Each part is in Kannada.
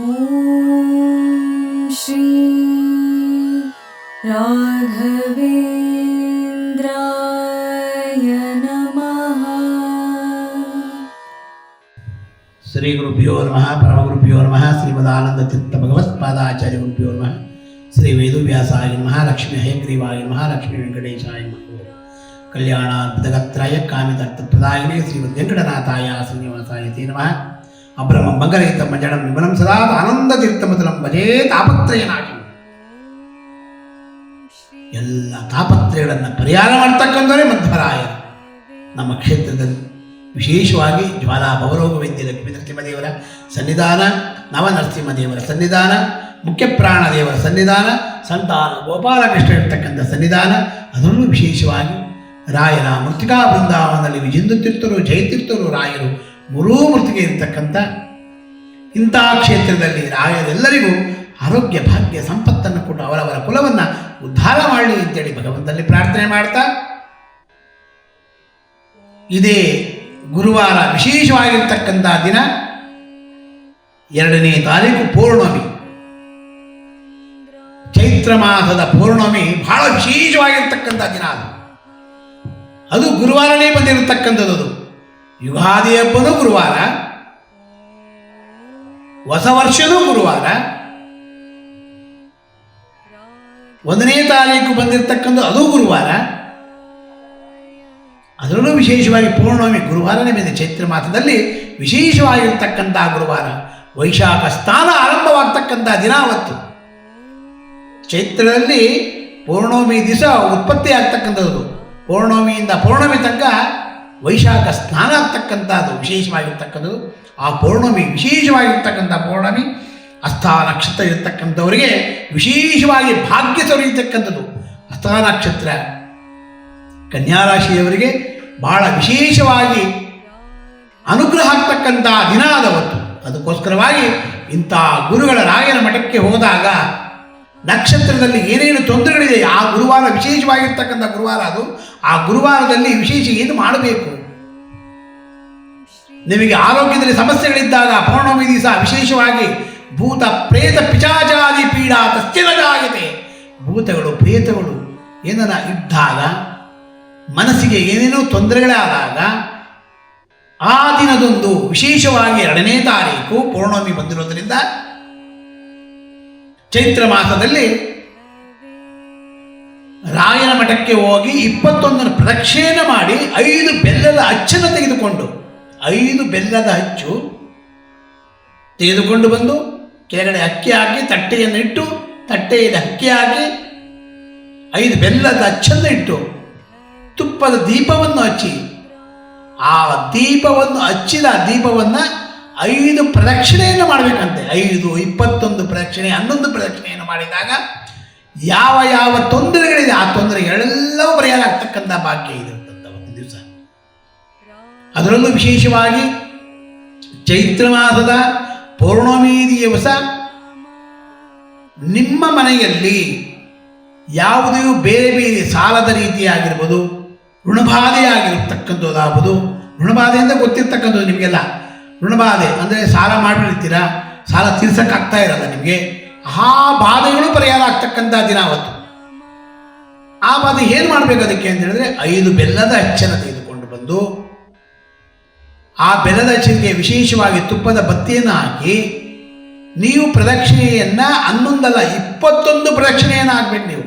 ಓಂ ಶ್ರೀ ರಾಘವೇಂದ್ರಾಯ ನಮಃ. ಶ್ರೀ ಗುರುಭ್ಯೋ ನಮಃ. ಪರಮಗುರುಭ್ಯೋ ನಮಃ. ಶ್ರೀಮದಾನಂದ ತೀರ್ಥ ಭಗವತ್ಪಾದಾಚಾರ್ಯ ಗುರುಭ್ಯೋ ನಮಃ. ಶ್ರೀ ವೇದವ್ಯಾಸಾಯ ನಮಃ. ಲಕ್ಷ್ಮೀ ಹಯಗ್ರೀವಾಯ ನಮಃ. ಲಕ್ಷ್ಮೀ ವೆಂಕಟೇಶಾಯ ನಮಃ. ಕಲ್ಯಾಣಾದ್ಭುತಗತ್ರಾಯ ಕಾಮಿತಾರ್ಥಪ್ರದಾಯಿನೇ ಶ್ರೀಮದ್ ವೆಂಕಟನಾಥಾಯ ಶ್ರೀನಿವಾಸಾಯ ತೇ ನಮಃ. ಅಬ್ರಹ್ಮಂ ಮಂಗಲಯುತಂ ಮಂಜಡಂ ವಿಮಲಂ ಸದಾ ಆನಂದತೀರ್ಥಮತಲಂ ಭಜೇ ತಾಪತ್ರಯನಾಶಂ. ಎಲ್ಲ ತಾಪತ್ರಯಗಳನ್ನು ಪರಿಹಾರ ಮಾಡ್ತಕ್ಕಂಥವರೇ ಮಧ್ವರಾಯರು. ನಮ್ಮ ಕ್ಷೇತ್ರದಲ್ಲಿ ವಿಶೇಷವಾಗಿ ಜ್ವಾಲಾ ಭವರೋಗ ವೈದ್ಯ ಲಕ್ಷ್ಮೀ ನರಸಿಂಹದೇವರ ಸನ್ನಿಧಾನ, ನವನರಸಿಂಹದೇವರ ಸನ್ನಿಧಾನ, ಮುಖ್ಯಪ್ರಾಣ ದೇವರ ಸನ್ನಿಧಾನ, ಸಂತಾನ ಗೋಪಾಲಕೃಷ್ಣ ಇರ್ತಕ್ಕಂಥ ಸನ್ನಿಧಾನ, ಅದರಲ್ಲೂ ವಿಶೇಷವಾಗಿ ರಾಯರ ಮೃತ್ತಿಕಾ ಬೃಂದಾವನದಲ್ಲಿ ವಿಜೇಂದ್ರ ತೀರ್ಥರು, ಜಯತೀರ್ಥರು, ರಾಯರು ಮೂರೂ ಮೂರ್ತಿಗೆ ಇರತಕ್ಕಂಥ ಇಂಥ ಕ್ಷೇತ್ರದಲ್ಲಿ ರಾಯರೆಲ್ಲರಿಗೂ ಆರೋಗ್ಯ ಭಾಗ್ಯ ಸಂಪತ್ತನ್ನು ಕೊಟ್ಟು ಅವರವರ ಕುಲವನ್ನು ಉದ್ಧಾರ ಮಾಡಲಿ ಅಂತೇಳಿ ಭಗವಂತನಲ್ಲಿ ಪ್ರಾರ್ಥನೆ ಮಾಡ್ತಾ, ಇದೇ ಗುರುವಾರ ವಿಶೇಷವಾಗಿರ್ತಕ್ಕಂಥ ದಿನ 2ನೇ ತಾರೀಕು ಪೌರ್ಣಮಿ. ಚೈತ್ರ ಮಾಸದ ಪೌರ್ಣಮಿ ಬಹಳ ವಿಶೇಷವಾಗಿರ್ತಕ್ಕಂಥ ದಿನ. ಅದು ಗುರುವಾರನೇ ಬಂದಿರತಕ್ಕಂಥದ್ದು. ಅದು ಯುಗಾದಿ ಹಬ್ಬನೂ ಗುರುವಾರ, ಹೊಸ ವರ್ಷನೂ ಗುರುವಾರ, 1ನೇ ತಾರೀಕು ಬಂದಿರತಕ್ಕಂಥ ಅದು ಗುರುವಾರ. ಅದರಲ್ಲೂ ವಿಶೇಷವಾಗಿ ಪೌರ್ಣಮಿ ಗುರುವಾರನೇ ಬಂದಿದೆ. ಚೈತ್ರ ಮಾಸದಲ್ಲಿ ವಿಶೇಷವಾಗಿರ್ತಕ್ಕಂಥ ಗುರುವಾರ, ವೈಶಾಖ ಸ್ಥಾನ ಆರಂಭವಾಗ್ತಕ್ಕಂಥ ದಿನ ಅವತ್ತು. ಚೈತ್ರದಲ್ಲಿ ಪೌರ್ಣಮಿ ದಿವಸ ಉತ್ಪತ್ತಿ ಆಗ್ತಕ್ಕಂಥದ್ದು. ಪೌರ್ಣಮಿಯಿಂದ ಪೌರ್ಣಮಿ ತನಕ ವೈಶಾಖ ಸ್ನಾನ ಆಗ್ತಕ್ಕಂಥದ್ದು ವಿಶೇಷವಾಗಿರ್ತಕ್ಕಂಥದ್ದು. ಆ ಪೌರ್ಣಮಿ ವಿಶೇಷವಾಗಿರ್ತಕ್ಕಂಥ ಪೌರ್ಣಮಿ ಹಸ್ತಾ ನಕ್ಷತ್ರ ಇರತಕ್ಕಂಥವರಿಗೆ ವಿಶೇಷವಾಗಿ ಭಾಗ್ಯ ಸುರಿಯತಕ್ಕಂಥದ್ದು. ಹಸ್ತಾ ನಕ್ಷತ್ರ ಕನ್ಯಾರಾಶಿಯವರಿಗೆ ಬಹಳ ವಿಶೇಷವಾಗಿ ಅನುಗ್ರಹ ಆಗ್ತಕ್ಕಂಥ ದಿನ ಆದವತ್ತು. ಅದಕ್ಕೋಸ್ಕರವಾಗಿ ಇಂಥ ಗುರುಗಳ ರಾಯರ ಮಠಕ್ಕೆ ಹೋದಾಗ ನಕ್ಷತ್ರದಲ್ಲಿ ಏನೇನು ತೊಂದರೆಗಳಿದೆ, ಆ ಗುರುವಾರ ವಿಶೇಷವಾಗಿರ್ತಕ್ಕಂಥ ಗುರುವಾರ ಅದು. ಆ ಗುರುವಾರದಲ್ಲಿ ವಿಶೇಷ ಏನು ಮಾಡಬೇಕು, ನಿಮಗೆ ಆರೋಗ್ಯದಲ್ಲಿ ಸಮಸ್ಯೆಗಳಿದ್ದಾಗ ಪೌರ್ಣಮಿ ದಿವಸ ವಿಶೇಷವಾಗಿ ಭೂತ ಪ್ರೇತ ಪಿಶಾಚಾದಿ ಪೀಡಾ ತಸ್ಯ ನ ಜಾಯತೆ. ಭೂತಗಳು ಪ್ರೇತಗಳು ಏನನ್ನ ಇದ್ದಾಗ, ಮನಸ್ಸಿಗೆ ಏನೇನೋ ತೊಂದರೆಗಳಾದಾಗ ಆ ದಿನದೊಂದು ವಿಶೇಷವಾಗಿ 2ನೇ ತಾರೀಕು ಪೌರ್ಣಮಿ ಬಂದಿರೋದ್ರಿಂದ ಚೈತ್ರ ಮಾಸದಲ್ಲಿ ರಾಯನ ಮಠಕ್ಕೆ ಹೋಗಿ 21 ಪ್ರದಕ್ಷಿಣೆ ಮಾಡಿ 5 ಬೆಲ್ಲದ ಅಚ್ಚನ್ನು ತೆಗೆದುಕೊಂಡು, 5 ಬೆಲ್ಲದ ಅಚ್ಚು ತೆಗೆದುಕೊಂಡು ಬಂದು ಕೆಳಗಡೆ ಅಕ್ಕಿ ಹಾಕಿ ತಟ್ಟೆಯನ್ನು ಇಟ್ಟು, ತಟ್ಟೆಯಲ್ಲಿ ಅಕ್ಕಿ ಹಾಕಿ 5 ಬೆಲ್ಲದ ಅಚ್ಚನ್ನು ಇಟ್ಟು ತುಪ್ಪದ ದೀಪವನ್ನು ಹಚ್ಚಿ, ಆ ದೀಪವನ್ನು ಹಚ್ಚಿದ ದೀಪವನ್ನು 5 ಪ್ರದಕ್ಷಿಣೆಯನ್ನು ಮಾಡಬೇಕಂತೆ. 5, 21 ಪ್ರದಕ್ಷಿಣೆ, 11 ಪ್ರದಕ್ಷಿಣೆಯನ್ನು ಮಾಡಿದಾಗ ಯಾವ ಯಾವ ತೊಂದರೆಗಳಿದೆ ಆ ತೊಂದರೆಗಳೆಲ್ಲವೂ ಪರಿಹಾರ ಆಗ್ತಕ್ಕಂಥ ಭಾಗ್ಯ ಇರುತ್ತಂತ ಒಂದು ದಿವಸ. ಅದರಲ್ಲೂ ವಿಶೇಷವಾಗಿ ಚೈತ್ರ ಮಾಸದ ಪೌರ್ಣಮಿ ದಿವಸ ನಿಮ್ಮ ಮನೆಯಲ್ಲಿ ಯಾವುದೇ ಬೇರೆ ಬೇರೆ ಸಾಲದ ರೀತಿಯಾಗಿರ್ಬೋದು, ಋಣಬಾಧೆ ಆಗಿರತಕ್ಕಂಥದ್ದಾಗ್ಬೋದು. ಋಣಬಾಧೆಯಿಂದ ಗೊತ್ತಿರ್ತಕ್ಕಂಥದ್ದು ನಿಮಗೆಲ್ಲ. ಋಣಬಾಧೆ ಅಂದರೆ ಸಾಲ ಮಾಡಿರ್ತೀರ, ಸಾಲ ತೀರ್ಸೋಕ್ಕಾಗ್ತಾ ಇರಲ್ಲ ನಿಮಗೆ. ಆ ಬಾಧೆಗಳು ಪರಿಹಾರ ಆಗ್ತಕ್ಕಂಥ ದಿನ ಅವತ್ತು. ಆ ಬಾಧೆ ಏನು ಮಾಡಬೇಕು ಅದಕ್ಕೆ ಅಂತ ಹೇಳಿದ್ರೆ 5 ಬೆಲ್ಲದ ಅಚ್ಚನ್ನು ತೆಗೆದುಕೊಂಡು ಬಂದು, ಆ ಬೆಲ್ಲದ ಅಚ್ಚಿಗೆ ವಿಶೇಷವಾಗಿ ತುಪ್ಪದ ಬತ್ತಿಯನ್ನು ಹಾಕಿ, ನೀವು ಪ್ರದಕ್ಷಿಣೆಯನ್ನು 11 ಅಲ್ಲ 21 ಪ್ರದಕ್ಷಿಣೆಯನ್ನು ಹಾಕ್ಬೇಕು. ನೀವು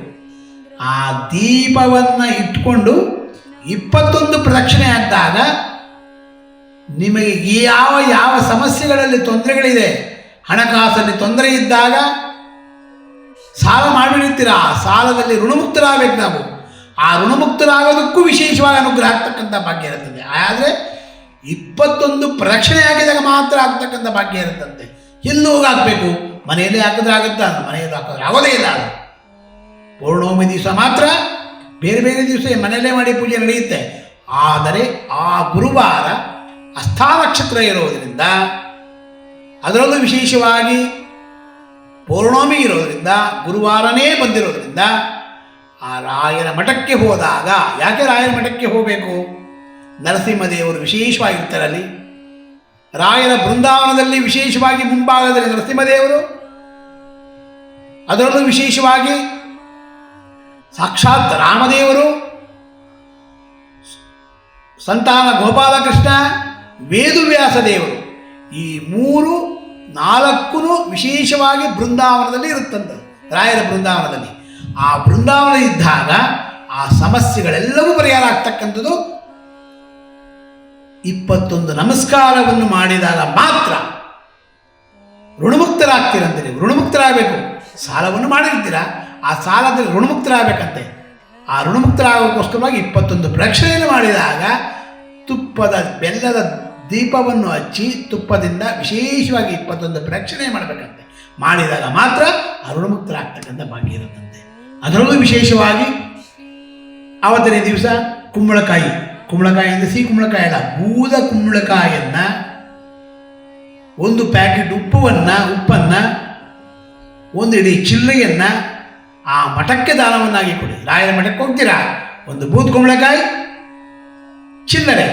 ಆ ದೀಪವನ್ನು ಇಟ್ಕೊಂಡು 21 ಪ್ರದಕ್ಷಿಣೆ ಆದಾಗ ನಿಮಗೆ ಯಾವ ಯಾವ ಸಮಸ್ಯೆಗಳಲ್ಲಿ ತೊಂದರೆಗಳಿದೆ, ಹಣಕಾಸಲ್ಲಿ ತೊಂದರೆ ಇದ್ದಾಗ, ಸಾಲ ಮಾಡಿರ್ತೀರ, ಆ ಸಾಲದಲ್ಲಿ ಋಣಮುಕ್ತರಾಗಬೇಕು ನಾವು. ಆ ಋಣಮುಕ್ತರಾಗೋದಕ್ಕೂ ವಿಶೇಷವಾಗಿ ಅನುಗ್ರಹ ಆಗ್ತಕ್ಕಂಥ ಭಾಗ್ಯ ಇರುತ್ತದೆ. ಆದರೆ 21 ಪ್ರದಕ್ಷಿಣೆ ಹಾಕಿದಾಗ ಮಾತ್ರ ಆಗ್ತಕ್ಕಂಥ ಭಾಗ್ಯ ಇರುತ್ತಂತೆ. ಎಲ್ಲಿ ಹೋಗಿ ಹಾಕಬೇಕು, ಮನೆಯಲ್ಲೇ ಹಾಕಿದ್ರೆ ಆಗುತ್ತಾ? ಮನೆಯಲ್ಲಿ ಹಾಕಿದ್ರೆ ಆಗೋದೇ ಇಲ್ಲ. ಅದು ಪೌರ್ಣಮಿ ದಿವಸ ಮಾತ್ರ, ಬೇರೆ ಬೇರೆ ದಿವಸ ಮನೆಯಲ್ಲೇ ಮಾಡಿ ಪೂಜೆ ನಡೆಯುತ್ತೆ. ಆದರೆ ಆ ಗುರುವಾರ ಹಸ್ತಾ ನಕ್ಷತ್ರ ಇರೋದರಿಂದ, ಅದರಲ್ಲೂ ವಿಶೇಷವಾಗಿ ಪೌರ್ಣಮಿ ಇರೋದರಿಂದ, ಗುರುವಾರನೇ ಬಂದಿರೋದ್ರಿಂದ ಆ ರಾಯರ ಮಠಕ್ಕೆ ಹೋದಾಗ, ಯಾಕೆ ರಾಯರ ಮಠಕ್ಕೆ ಹೋಗಬೇಕು? ನರಸಿಂಹದೇವರು ವಿಶೇಷವಾಗಿರ್ತಾರೆ ಅಲ್ಲಿ. ರಾಯರ ಬೃಂದಾವನದಲ್ಲಿ ವಿಶೇಷವಾಗಿ ಮುಂಭಾಗದಲ್ಲಿ ನರಸಿಂಹದೇವರು, ಅದರಲ್ಲೂ ವಿಶೇಷವಾಗಿ ಸಾಕ್ಷಾತ್ ರಾಮದೇವರು, ಸಂತಾನ ಗೋಪಾಲಕೃಷ್ಣ, ವೇದವ್ಯಾಸ ದೇವರು, ಈ 3-4 ವಿಶೇಷವಾಗಿ ಬೃಂದಾವನದಲ್ಲಿ ಇರುತ್ತಂತೆ. ರಾಯರ ಬೃಂದಾವನದಲ್ಲಿ ಆ ಬೃಂದಾವನ ಇದ್ದಾಗ ಆ ಸಮಸ್ಯೆಗಳೆಲ್ಲವೂ ಪರಿಹಾರ ಆಗ್ತಕ್ಕಂಥದ್ದು 21 ನಮಸ್ಕಾರವನ್ನು ಮಾಡಿದಾಗ ಮಾತ್ರ. ಋಣಮುಕ್ತರಾಗ್ತೀರಂತೆ. ನೀವು ಋಣಮುಕ್ತರಾಗಬೇಕು. ಸಾಲವನ್ನು ಮಾಡಿರ್ತೀರ, ಆ ಸಾಲದಲ್ಲಿ ಋಣಮುಕ್ತರಾಗಬೇಕಂತೆ. ಆ ಋಣಮುಕ್ತರಾಗೋಕ್ಕೋಸ್ಕರವಾಗಿ 21 ಪ್ರದಕ್ಷಿಣೆಯನ್ನು ಮಾಡಿದಾಗ ತುಪ್ಪದ ಬೆಲ್ಲದ ದೀಪವನ್ನು ಹಚ್ಚಿ ತುಪ್ಪದಿಂದ ವಿಶೇಷವಾಗಿ 21 ಪ್ರದಕ್ಷಿಣೆ ಮಾಡಬೇಕಂತೆ. ಮಾಡಿದಾಗ ಮಾತ್ರ ಆ ಋಣಮುಕ್ತರಾಗ್ತಕ್ಕಂಥ ಭಾಗ್ಯ ಇರುತ್ತಂತೆ. ಅದರಲ್ಲೂ ವಿಶೇಷವಾಗಿ ಆವತ್ತನೇ ದಿವಸ ಕುಂಬಳಕಾಯಿ ಅಂದರೆ ಸಿಹಿ ಕುಂಬಳಕಾಯಿ ಅಲ್ಲ, ಬೂದ ಕುಂಬಳಕಾಯಿಯನ್ನು 1 ಪ್ಯಾಕೆಟ್ ಉಪ್ಪನ್ನು 1 ಇಡೀ ಚಿಲ್ಲರೆಯನ್ನು ಆ ಮಠಕ್ಕೆ ದಾನವನ್ನಾಗಿ ಕೊಡಿ. ರಾಯರ ಮಠಕ್ಕೆ ಹೋಗ್ತೀರಾ, 1 ಬೂದ್ ಕುಂಬಳಕಾಯಿ, ಚಿಲ್ಲರೆ,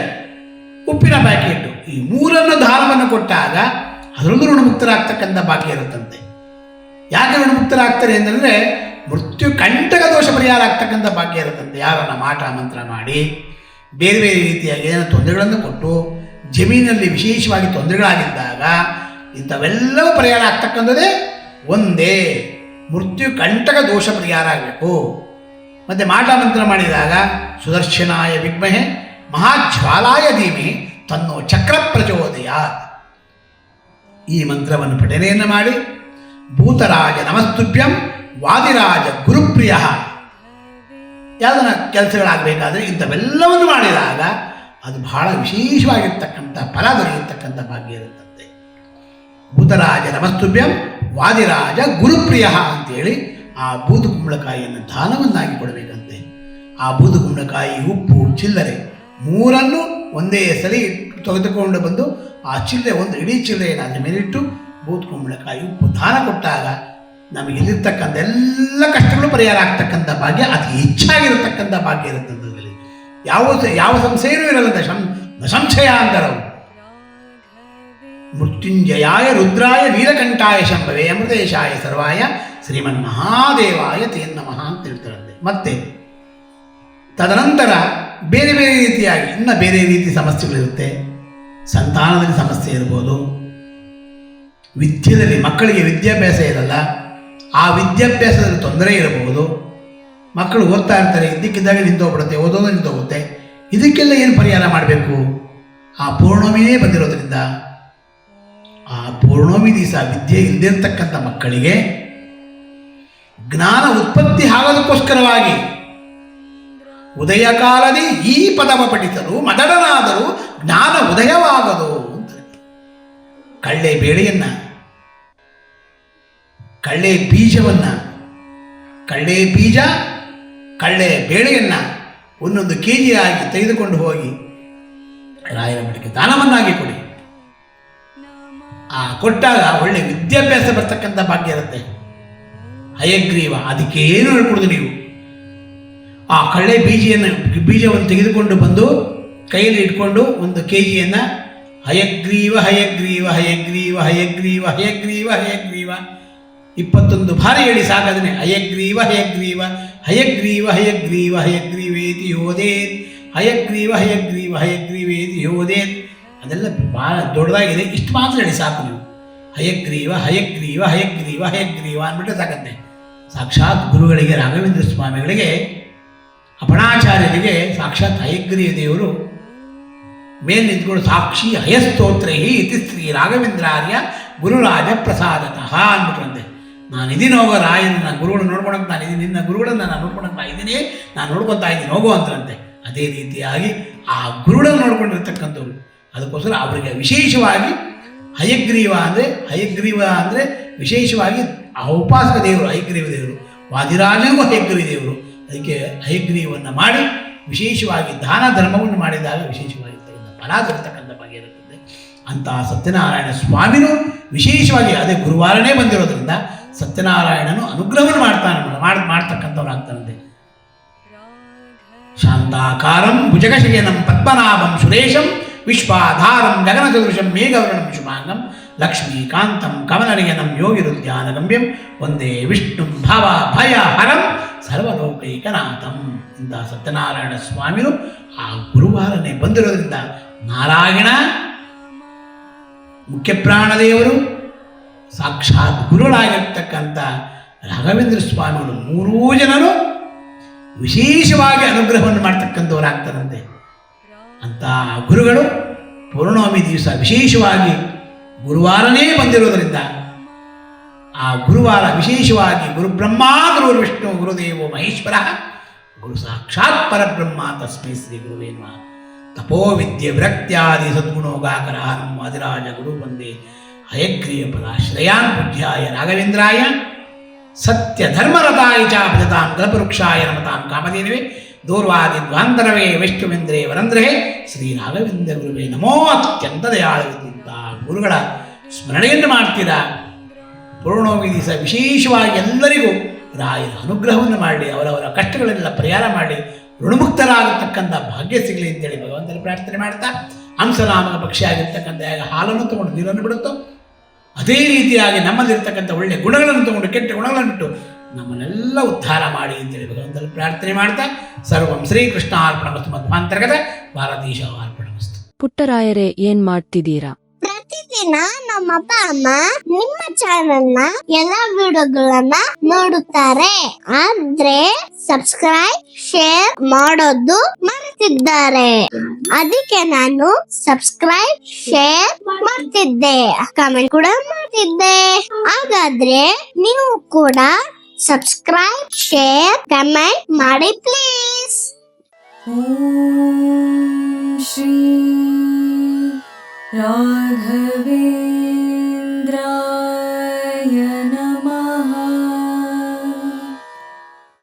ಉಪ್ಪಿನ ಪ್ಯಾಕೆಟ್, ಈ 3 ದಾನವನ್ನು ಕೊಟ್ಟಾಗ ಅದರಲ್ಲೂ ಋಣಮುಕ್ತರಾಗ್ತಕ್ಕಂಥ ಭಾಗ್ಯ ಇರುತ್ತಂತೆ. ಯಾಕೆ ಋಣಮುಕ್ತರಾಗ್ತಾರೆ ಅಂತಂದರೆ ಮೃತ್ಯು ಕಂಟಕ ದೋಷ ಪರಿಹಾರ ಆಗ್ತಕ್ಕಂಥ ಭಾಗ್ಯ ಇರುತ್ತಂತೆ. ಯಾರನ್ನ ಮಾಟ ಮಂತ್ರ ಮಾಡಿ ಬೇರೆ ಬೇರೆ ರೀತಿಯಾಗಿ ಏನೋ ತೊಂದರೆಗಳನ್ನು ಕೊಟ್ಟು ಜಮೀನಲ್ಲಿ ವಿಶೇಷವಾಗಿ ತೊಂದರೆಗಳಾಗಿದ್ದಾಗ ಇಂಥವೆಲ್ಲವೂ ಪರಿಹಾರ ಆಗ್ತಕ್ಕಂಥದ್ದೇ ಒಂದೇ ಮೃತ್ಯು ಕಂಟಕ ದೋಷ ಪರಿಹಾರ ಆಗಬೇಕು. ಮತ್ತು ಮಾಟ ಮಂತ್ರ ಮಾಡಿದಾಗ ಸುದರ್ಶನಾಯ ವಿದ್ಮಹೆ ಮಹಾಜ್ವಾಲಾಯ ಧೀಮಹಿ ತನ್ನೋ ಚಕ್ರ ಪ್ರಚೋದಯ, ಈ ಮಂತ್ರವನ್ನು ಪಠನೆಯನ್ನು ಮಾಡಿ ಭೂತರಾಜ ನಮಸ್ತುಭ್ಯಂ ವಾದಿರಾಜ ಗುರುಪ್ರಿಯ, ಯಾವುದನ್ನ ಕೆಲಸಗಳಾಗಬೇಕಾದ್ರೆ ಇಂಥವೆಲ್ಲವನ್ನು ಮಾಡಿದಾಗ ಅದು ಬಹಳ ವಿಶೇಷವಾಗಿರ್ತಕ್ಕಂಥ ಫಲ ದೊರೆಯತಕ್ಕಂಥ ಭಾಗ್ಯ ಇರುತ್ತಂತೆ. ಭೂತರಾಜ ನಮಸ್ತುಭ್ಯಂ ವಾದಿರಾಜ ಗುರುಪ್ರಿಯ ಅಂತೇಳಿ ಆ ಬೂದು ಕುಂಬಳಕಾಯಿಯನ್ನು ದಾನವನ್ನಾಗಿ ಕೊಡಬೇಕಂತೆ. ಆ ಬೂದು ಕುಂಬಳಕಾಯಿ, ಉಪ್ಪು, ಚಿಲ್ಲರೆ 3 ಒಂದೇ ಸರಿ ತೆಗೆದುಕೊಂಡು ಬಂದು ಆ ಚಿಲ್ಲರೆ 1 ಇಡೀ ಚಿಲ್ಲರೆಯನ್ನು ಅದರ ಮೇಲಿಟ್ಟು ಬೂದು ಕುಂಬಳಕಾಯಿ, ಉಪ್ಪು ದಾನ ಕೊಟ್ಟಾಗ ನಮಗೆ ಇಲ್ಲಿರ್ತಕ್ಕಂಥ ಎಲ್ಲ ಕಷ್ಟಗಳು ಪರಿಹಾರ ಆಗ್ತಕ್ಕಂಥ ಭಾಗ್ಯ ಅತಿ ಹೆಚ್ಚಾಗಿರತಕ್ಕಂಥ ಭಾಗ್ಯ ಇರುತ್ತದೆ. ಯಾವ ಸಂಶಯನೂ ಇರಲ್ಲ. ಸಂಶಯ ಅಂತಾರವು. ಮೃತ್ಯುಂಜಯಾಯ ರುದ್ರಾಯ ವೀರಕಂಠಾಯ ಶಂಭವೇ ಅಮೃತೇಶಾಯ ಸರ್ವಾಯ ಶ್ರೀಮನ್ ಮಹಾದೇವಾಯ ತೇ ನಮಃ ಅಂತ ಹೇಳ್ತಾರಂತೆ. ಮತ್ತೆ ತದನಂತರ ಬೇರೆ ಬೇರೆ ರೀತಿಯಾಗಿ ಇನ್ನು ಬೇರೆ ರೀತಿ ಸಮಸ್ಯೆಗಳಿರುತ್ತೆ. ಸಂತಾನದಲ್ಲಿ ಸಮಸ್ಯೆ ಇರ್ಬೋದು, ವಿದ್ಯೆಯಲ್ಲಿ ಮಕ್ಕಳಿಗೆ ವಿದ್ಯಾಭ್ಯಾಸ ಇರಲ್ಲ, ಆ ವಿದ್ಯಾಭ್ಯಾಸದಲ್ಲಿ ತೊಂದರೆ ಇರಬಹುದು. ಮಕ್ಕಳು ಓದ್ತಾ ಇರ್ತಾರೆ, ಇದ್ದಕ್ಕಿದ್ದಾಗ ನಿಂತೋಗ್ಬಿಡುತ್ತೆ, ಓದೋದು ನಿಂತೋಗುತ್ತೆ. ಇದಕ್ಕೆಲ್ಲ ಏನು ಪರಿಹಾರ ಮಾಡಬೇಕು? ಆ ಪೌರ್ಣಮಿನೇ ಬಂದಿರೋದ್ರಿಂದ ಆ ಪೌರ್ಣಮಿ ದಿವಸ ವಿದ್ಯೆ ಇಲ್ಲದಿರ್ತಕ್ಕಂಥ ಮಕ್ಕಳಿಗೆ ಜ್ಞಾನ ಉತ್ಪತ್ತಿ ಆಗೋದಕ್ಕೋಸ್ಕರವಾಗಿ ಉದಯ ಕಾಲದಿ ಈ ಪದವ ಪಠಿಸಲು ಮದಡನಾದರೂ ಜ್ಞಾನ ಉದಯವಾಗದು ಅಂತ ಕಳ್ಳೆ ಬೇಳೆಯನ್ನು, ಕಳ್ಳೆ ಬೀಜವನ್ನು, ಕಳ್ಳೆ ಬೀಜ ಕಳ್ಳೆ ಬೇಳೆಯನ್ನು 1 kg ಆಗಿ ತೆಗೆದುಕೊಂಡು ಹೋಗಿ ರಾಯರ ಮಠಕ್ಕೆ ದಾನವನ್ನಾಗಿ ಕೊಡಿ. ಕೊಟ್ಟಾಗ ಒಳ್ಳೆ ವಿದ್ಯಾಭ್ಯಾಸ ಬರ್ತಕ್ಕಂಥ ಭಾಗ್ಯ ಇರುತ್ತೆ. ಹಯಗ್ರೀವ ಅದಕ್ಕೆ ಏನು ಹೇಳ್ಕೊಡುದು ನೀವು. ಆ ಕಳ್ಳೆ ಬೀಜವನ್ನು ತೆಗೆದುಕೊಂಡು ಬಂದು ಕೈಯಲ್ಲಿ ಇಟ್ಕೊಂಡು 1 kg ಹಯಗ್ರೀವ ಹಯಗ್ರೀವ ಹಯಗ್ರೀವ ಹಯಗ್ರೀವ ಹಯಗ್ರೀವ ಹಯಗ್ರೀವ 21 ಬಾರಿ ಹೇಳಿ ಸಾಕಾದನೆ. ಹಯಗ್ರೀವ ಹಯಗ್ರೀವ ಹಯಗ್ರೀವ ಹಯಗ್ರೀವ ಹಯಗ್ರೀವೇತಿ ಯೋದೇತ್, ಹಯಗ್ರೀವ ಹಯಗ್ರೀವ ಹಯಗ್ರೀವೇತಿ ಯೋದೇತ್. ಅದೆಲ್ಲ ಭಾಳ ದೊಡ್ಡದಾಗಿದೆ, ಇಷ್ಟು ಮಾತ್ರ ಹೇಳಿ ಸಾಕು ನೀವು. ಹಯಗ್ರೀವ ಹಯಗ್ರೀವ ಹಯಗ್ರೀವ ಹಯಗ್ರೀವ ಅಂದ್ಬಿಟ್ರೆ ಸಾಕಂತೆ. ಸಾಕ್ಷಾತ್ ಗುರುಗಳಿಗೆ, ರಾಘವೇಂದ್ರ ಸ್ವಾಮಿಗಳಿಗೆ, ಅಪಣಾಚಾರ್ಯರಿಗೆ ಸಾಕ್ಷಾತ್ ಹಯಗ್ರೀವ ದೇವರು ಮೇಲೆ ನಿಂತ್ಕೊಂಡು ಸಾಕ್ಷಿ ಹಯಸ್ತೋತ್ರೈ ಇತಿ ಶ್ರೀ ರಾಘವೇಂದ್ರಾರ್ಯ ಗುರುರಾಜ ಪ್ರಸಾದತಃ ಅಂದ್ಬಿಟ್ರಂತೆ. ನಾನು ಇದೀನಿ ಹೋಗೋ ರಾಯನ, ನನ್ನ ಗುರುಗಳನ್ನ ನೋಡ್ಕೊಳಕ್ಕೆ ನಾನು ಇದೀನಿ, ನಿನ್ನ ಗುರುಗಳನ್ನ ನಾನು ನೋಡ್ಕೊಳಕ್ಕೆ ಇದ್ದೀನಿ, ನಾನು ನೋಡ್ಕೊತಾ ಇದ್ದೀನಿ ಹೋಗೋ ಅಂತರಂತೆ. ಅದೇ ರೀತಿಯಾಗಿ ಆ ಗುರುಗಳನ್ನು ನೋಡ್ಕೊಂಡಿರ್ತಕ್ಕಂಥವ್ರು, ಅದಕ್ಕೋಸ್ಕರ ಅವರಿಗೆ ವಿಶೇಷವಾಗಿ ಹಯಗ್ರೀವ ಅಂದರೆ ವಿಶೇಷವಾಗಿ ಆ ಉಪಾಸಕ ದೇವರು ಹಯಗ್ರೀವ ದೇವರು, ವಾದಿರಾಜನಿಗೂ ಹಯಗ್ರೀವ ದೇವರು. ಅದಕ್ಕೆ ಹಯಗ್ರೀವನ್ನು ಮಾಡಿ ವಿಶೇಷವಾಗಿ ದಾನ ಧರ್ಮವನ್ನು ಮಾಡಿದಾಗ ವಿಶೇಷವಾಗಿರ್ತಕ್ಕಂಥ ಫಲ ದೊರೆತಕ್ಕಂಥ ಬಗ್ಗೆ ಇರುತ್ತದೆ. ಅಂತಹ ಸತ್ಯನಾರಾಯಣ ಸ್ವಾಮಿನೂ ವಿಶೇಷವಾಗಿ ಅದೇ ಗುರುವಾರನೇ ಬಂದಿರೋದ್ರಿಂದ ಸತ್ಯನಾರಾಯಣನು ಅನುಗ್ರಹವನ್ನು ಮಾಡ್ತಕ್ಕಂಥವ್ರು ಆಗ್ತಾರಂತೆ. ಶಾಂತಾಕಾರಂ ಭುಜಗಶಯನಂ ಪದ್ಮನಾಭಂ ಸುರೇಶಂ ವಿಶ್ವಾಧಾರಂ ಗಗನಸದೃಶಂ ಮೇಘವರ್ಣಂ ಶುಭಾಂಗಂ ಲಕ್ಷ್ಮೀಕಾಂತಂ ಕಮಲನಯನಂ ಯೋಗಿರುದ್ಯಾನಗಮ್ಯಂ ಒಂದೇ ವಿಷ್ಣು ಭವ ಭಯ ಹರಂ ಸರ್ವಲೋಕೈಕನಾಥಂ. ಇಂಥ ಸತ್ಯನಾರಾಯಣ ಸ್ವಾಮಿಗಳು ಆ ಗುರುವಾರನೇ ಬಂದಿರೋದ್ರಿಂದ ನಾರಾಯಣ ಮುಖ್ಯ ಪ್ರಾಣದೇವರು ಸಾಕ್ಷಾತ್ ಗುರುಗಳಾಗಿರ್ತಕ್ಕಂಥ ರಾಘವೇಂದ್ರ ಸ್ವಾಮಿಗಳು ಮೂರೂ ಜನರು ವಿಶೇಷವಾಗಿ ಅನುಗ್ರಹವನ್ನು ಮಾಡ್ತಕ್ಕಂಥವರಾಗ್ತಾರಂತೆ. ಅಂಥ ಗುರುಗಳು ಪೌರ್ಣಮಿ ದಿವಸ ವಿಶೇಷವಾಗಿ ಗುರುವಾರನೇ ಬಂದಿರೋದರಿಂದ ಆ ಗುರುವಾರ ವಿಶೇಷವಾಗಿ ಗುರುಬ್ರಹ್ಮ ಗುರು ವಿಷ್ಣು ಗುರುದೇವೋ ಮಹೇಶ್ವರ ಗುರು ಸಾಕ್ಷಾತ್ ಪರಬ್ರಹ್ಮ ತಸ್ಮೈ ಶ್ರೀ ಗುರುವೇ ನಮಃ. ತಪೋ ವಿದ್ಯೆ ವಿರಕ್ತ್ಯಾದಿ ಸದ್ಗುಣೋಗಾಕರಾನಂ ವಾದಿರಾಜ ಗುರು ವಂದೇ ಹಯಗ್ರೀವ ಪದಾಶ್ರಯಾನ್ ಪೂಜ್ಯಾಯ ರಾಘವೇಂದ್ರಾಯ ಸತ್ಯ ಧರ್ಮರತಾಯ ಚ ಭಜತಾಂ ಕಲ್ಪವೃಕ್ಷಾಯ ನಮತಾಂ ಕಾಮಧೇನವೇ ದೂರ್ವಾದಿ ದ್ವಾಂತರವೇ ವೈಷ್ಣವೇಂದ್ರೇ ವರಂದ್ರೇ ಶ್ರೀ ರಾಘವೇಂದ್ರ ಗುರುವೇ ನಮೋ. ಅತ್ಯಂತ ದಯಾಳುವಿದ್ದಂಥ ಗುರುಗಳ ಸ್ಮರಣೆಯನ್ನು ಮಾಡ್ತೀರಾ. ಪೌರ್ಣಮಿ ದಿವಸ ವಿಶೇಷವಾಗಿ ಎಲ್ಲರಿಗೂ ರಾಯರ ಅನುಗ್ರಹವನ್ನು ಮಾಡಲಿ, ಅವರವರ ಕಷ್ಟಗಳನ್ನೆಲ್ಲ ಪರಿಹಾರ ಮಾಡಿ ಋಣಮುಕ್ತರಾಗತಕ್ಕಂಥ ಭಾಗ್ಯ ಸಿಗಲಿ ಅಂತೇಳಿ ಭಗವಂತನ ಪ್ರಾರ್ಥನೆ ಮಾಡ್ತಾ, ಹಂಸನಾಮಕ ಪಕ್ಷಿ ಆಗಿರ್ತಕ್ಕಂಥ ಹಾಲನ್ನು ತಗೊಂಡು ನೀರನ್ನು ಬಿಡುತ್ತೋ ಅದೇ ರೀತಿಯಾಗಿ ನಮ್ಮಲ್ಲಿರ್ತಕ್ಕಂಥ ಒಳ್ಳೆಯ ಗುಣಗಳನ್ನು ತಗೊಂಡು ಕೆಟ್ಟ ಗುಣಗಳನ್ನು ಬಿಟ್ಟು ನಮ್ಮನ್ನೆಲ್ಲ ಉದ್ಧಾರ ಮಾಡಿ ಅಂತೇಳಿ ಭಗವಂತನ ಪ್ರಾರ್ಥನೆ ಮಾಡ್ತಾ, ಸರ್ವಂ ಶ್ರೀಕೃಷ್ಣ ಅರ್ಪಣಮಸ್ತು ಮಧ್ವಾಂತರ್ಗತ ಭಾರತೀಶ ಅರ್ಪಣಮಸ್ತು. ಪುಟ್ಟರಾಯರೇ, ಏನ್ ಮಾಡ್ತಿದ್ದೀರಾ? ಪ್ರತಿದಿನ ನಮ್ಮ ಅಪ್ಪ ಅಮ್ಮ ನಿಮ್ಮ ಚಾನೆಲ್ ನ ಎಲ್ಲಾ ವಿಡಿಯೋಗಳನ್ನ ನೋಡುತ್ತಾರೆ, ಆದ್ರೆ ಸಬ್ಸ್ಕ್ರೈಬ್ ಶೇರ್ ಮಾಡೋದು ಮರೆತಿದ್ದಾರೆ. ಅದಕ್ಕೆ ನಾನು ಸಬ್ಸ್ಕ್ರೈಬ್ ಶೇರ್ ಮಾಡ್ತಿದ್ದೆ, ಕಮೆಂಟ್ ಕೂಡ ಮಾಡ್ತಿದ್ದೆ. ಹಾಗಾದ್ರೆ ನೀವು ಕೂಡ ಸಬ್ಸ್ಕ್ರೈಬ್ ಶೇರ್ ಕಮೆಂಟ್ ಮಾಡಿ ಪ್ಲೀಸ್. ಓಂ ಶ್ರೀ ರಾಘವೇಂದ್ರಾಯ ನಮಃ.